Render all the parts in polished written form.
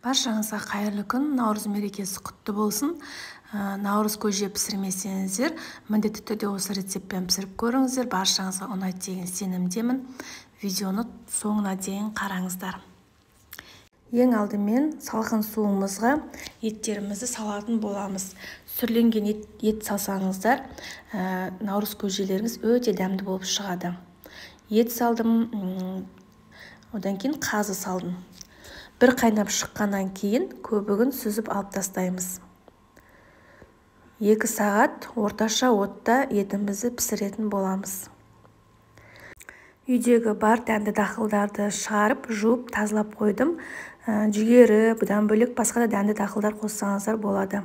Баршаңызға қайырлы күн, Наурыз мерекесі құтты болсын. Наурыз көже пісірмесеңіздер, міндетті түрде осы рецептпен пісіріп көріңіздер. Баршаңызға ұнайды деген сенімдемін. Видеоны соңына дейін қараңыздар. Ең алдымен салқын суымызға еттерімізді салатын боламыз. Сүрленген ет салсаңыздар, наурыз көжелеріңіз өте дәмді болып шығады. Ет салдым, одан кейін қазы салдым. Bir қайнап шыққаннан кейін көбігін сүзіп алып тастаймыз. 2 сағат орташа отта етімізді пісіретін боламыз. Үйдегі бар дәнді дақылдарды шығарып, жуып, тазалап қойдым. Жүгері, бұдан бөлек басқа да дәнді дақылдар қоссаңыздар болады.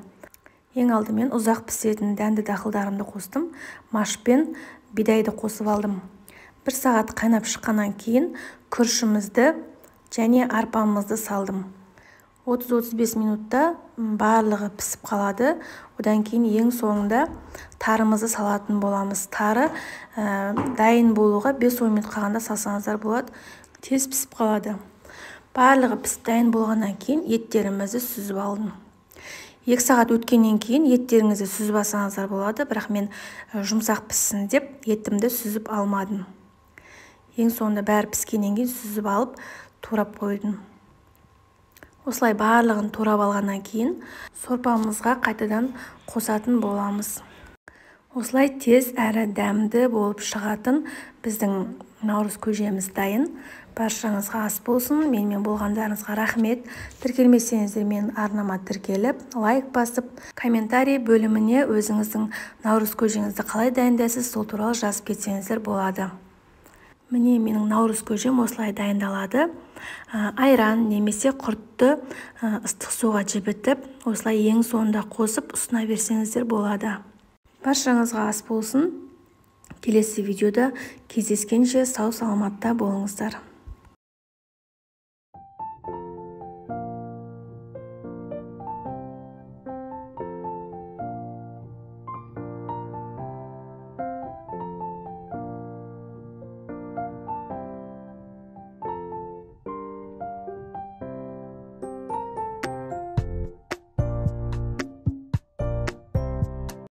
Ең алдымен ұзақ пісетін дәнді дақылдарымды қостым. Маш пен бидайды қосып алдым. 1 сағат қайнап шыққаннан кейін күрішімізді және арпамызды салдым. 30-35 минутта барлығы пісіп қалады. Одан кейін ең соңында тарымызды салатын боламыз. Тары дайын болуға 5-10 минут қалғанда салсаңыздар болады. Тез пісіп қалады. Барлығы пісіп дайын болғаннан кейін еттерімізді сүзіп алдым. 2 сағат өткеннен кейін еттеріңізді сүзіп алсаңыздар болады. Бірақ мен жұмсақ піссін деп етімді сүзіп алмадым. Ең соңында бәрі піскеннен кейін сүзіп алып турап қойдым. Осылай барлығын турап алғаннан кейін сорпамызға қайтадан қосатын боламыз. Осылай тез әрі дәмді болып шығатын біздің наурыз көжеміз дайын. Баршаңызға ас болсын. Менімен болғандарыңызға рахмет. Тіркелмесеңіздер мен арнама тіркеліп, лайк басып, комментарий бөліміне өзіңіздің наурыз көжеңізді қалай дайындайсыз, сол туралы жазып кетсеңіздер болады. Міне менің наурыз көжем осылай дайындалады. Айран немесе құртты ыстық суға жібітіп, осылай ең соңында қосып ұсына берсеңіздер болады. Баршаңызға ас болсын. Келесі видеода кездескенше сау саламатта болыңыздар.